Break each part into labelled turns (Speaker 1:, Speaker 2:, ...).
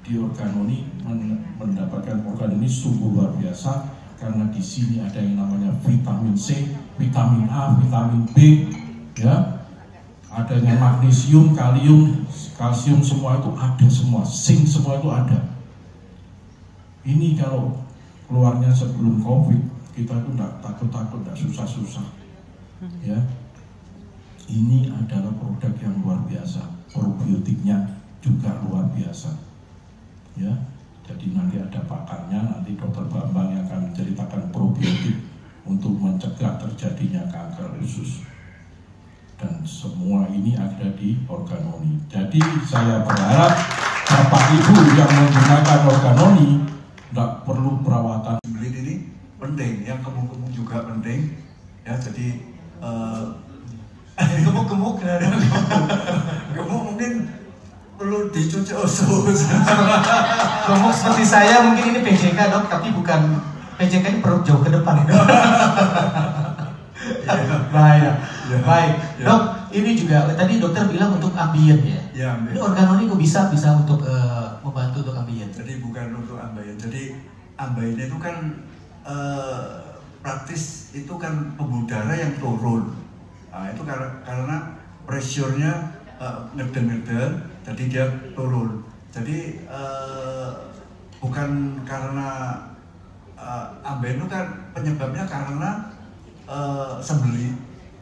Speaker 1: di Organoni mendapatkan organ ini sungguh luar biasa, karena di sini ada yang namanya vitamin C, vitamin A, vitamin B, ya, adanya magnesium, kalium, kalsium, semua itu ada semua, zinc semua itu ada. Ini kalau keluarnya sebelum COVID, kita itu tidak takut-takut, tidak susah-susah, ya. Ini adalah produk yang luar biasa, probiotiknya juga luar biasa, ya. Jadi nanti ada pakarnya, nanti Dokter Bambang yang akan menceritakan probiotik untuk mencegah terjadinya kanker usus. Dan semua ini ada di Organoni. Jadi saya berharap Bapak Ibu yang menggunakan Organoni tidak perlu perawatan.
Speaker 2: Belit ini penting, yang gemuk-gemuk juga penting, ya. Jadi gemuk-gemuk gemuk mungkin perlu dicuci usus.
Speaker 3: Gemuk seperti saya mungkin ini PJK, Dok, tapi bukan PJK, ini perut jauh ke depan. Bahaya.
Speaker 2: Ya.
Speaker 3: Baik,
Speaker 2: Ya.
Speaker 3: Dok, ini juga tadi dokter bilang untuk ambien ya.
Speaker 2: Ya, ambien.
Speaker 3: Ini Organoni kok bisa untuk membantu untuk ambien?
Speaker 2: Jadi bukan untuk ambien. Jadi ambien itu kan praktis itu kan pembuluh darah yang turun. Nah, itu karena pressure-nya ngeden-ngeden, jadi dia turun. Jadi bukan karena ambien itu kan penyebabnya karena sembelit,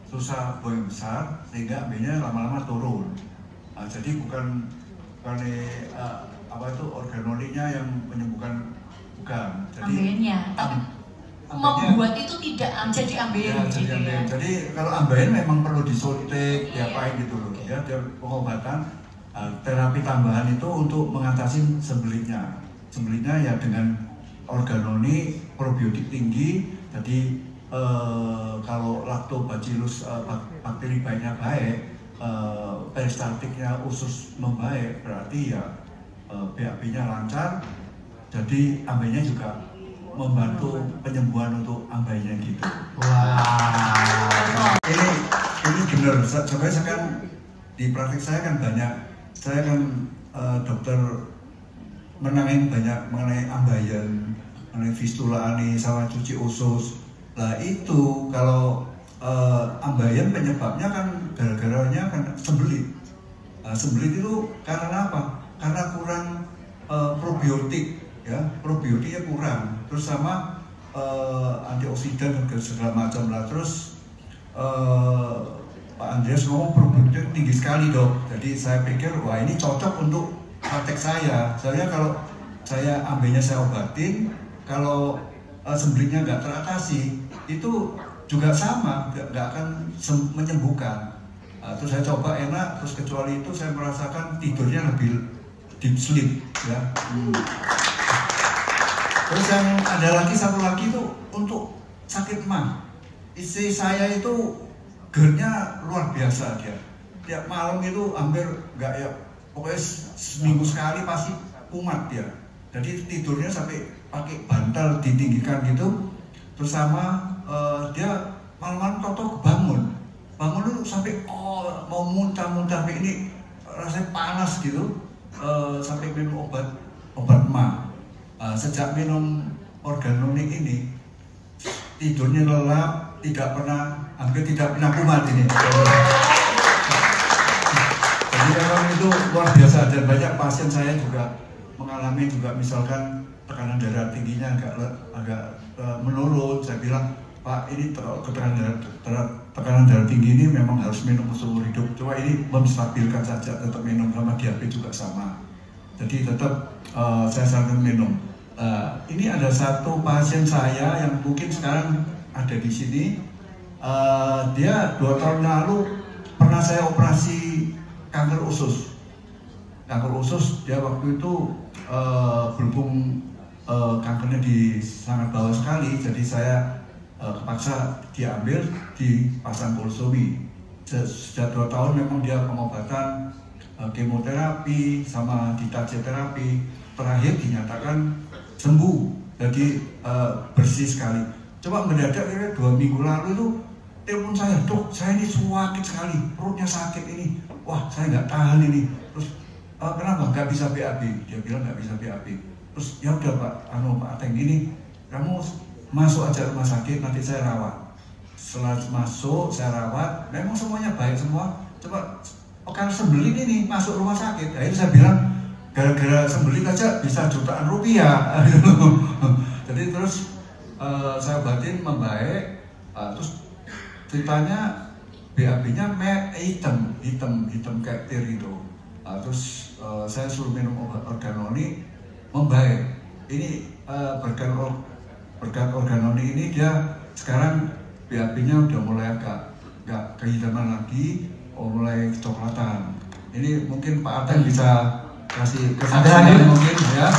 Speaker 2: susah buang besar, sehingga ambilnya lama-lama turun. Jadi bukan apa itu Organoninya yang menyembuhkan, bukan. Jadi
Speaker 4: ambeien, tapi membuat itu tidak jadi ambeien.
Speaker 2: Ya, jadi ambeien. Jadi kalau ambeien memang perlu disuntik, diapain gitu loh. Ya, dia pengobatan, terapi tambahan itu untuk mengatasi sembelitnya. Sembelitnya ya dengan Organoni, probiotik tinggi. Jadi kalau Lactobacillus bakteri baiknya baik, peristaltiknya usus membaik, berarti ya BAB-nya lancar, jadi ambainya juga membantu penyembuhan untuk ambainya gitu.
Speaker 3: Wah.
Speaker 2: Ini benar. Sebenarnya saya kan di praktik saya kan banyak, saya kan dokter menangani banyak mengenai ambayan, mengenai fistula ani sama cuci usus. Nah itu kalau ambayan penyebabnya kan gara-garanya kan sembelit. Sembelit itu karena apa? Karena kurang probiotik, ya, probiotiknya kurang. Terus sama antioksidan dan segala macam lah. Terus Pak Andreas ngomong probiotik tinggi sekali, Dok. Jadi saya pikir wah ini cocok untuk praktek saya. Soalnya kalau saya ambilnya saya obatin, kalau sembelitnya nggak teratasi, itu juga sama, nggak akan menyembuhkan. Terus saya coba enak, terus kecuali itu saya merasakan tidurnya lebih deep sleep, ya. Terus yang ada lagi satu lagi itu untuk sakit mah. Istri saya itu GERD-nya luar biasa dia. Tiap malam itu hampir nggak ya, pokoknya seminggu sekali pasti kumat dia. Jadi tidurnya sampai pakai bantal ditinggikan gitu. Terus sama dia malam-malam toto bangun itu sampai mau muntah-muntah kayak ini, rasanya panas gitu, sampai minum obat mah. Sejak minum Organoni ini tidurnya lelap, hampir tidak pernah kumat ini. Jadi memang itu luar biasa, dan banyak pasien saya juga mengalami juga, misalkan tekanan darah tingginya agak menurun. Saya bilang, Pak, ini tekanan darah tinggi ini memang harus minum seumur hidup. Coba ini menstabilkan saja, tetap minum, sama diabetes juga sama. Jadi tetap saya sarankan minum. Ini ada satu pasien saya yang mungkin sekarang ada di sini. Dia 2 tahun lalu pernah saya operasi kanker usus. Kanker usus, dia waktu itu berhubung kankernya di sangat bawah sekali, jadi saya kepaksa diambil, dipasang kolostomie. Sejak 2 tahun memang dia pengobatan kemoterapi sama ditace terapi, terakhir dinyatakan sembuh, jadi bersih sekali. Coba mendadak kira 2 minggu lalu itu telepon saya, Dok, saya ini sakit sekali, perutnya sakit ini, wah saya nggak tahan ini. Terus kenapa nggak bisa BAB? Dia bilang nggak bisa BAB. Terus ya udah Pak Ateng ini, kamu masuk aja rumah sakit, nanti saya rawat. Setelah masuk saya rawat, memang semuanya baik semua. Coba pekan sembelit ini masuk rumah sakit. Nah, itu saya bilang gara-gara sembelit aja bisa jutaan rupiah. Jadi terus saya obatin membaik. Terus ceritanya BAB-nya hitam kayak tir gitu. Terus saya suruh minum obat organoni, membaik. Ini berkat organoni ini dia sekarang BAB-nya udah mulai agak nggak kehitaman lagi, mulai kecoklatan. Ini mungkin Pak Ateng bisa kasih kesaksian mungkin ya.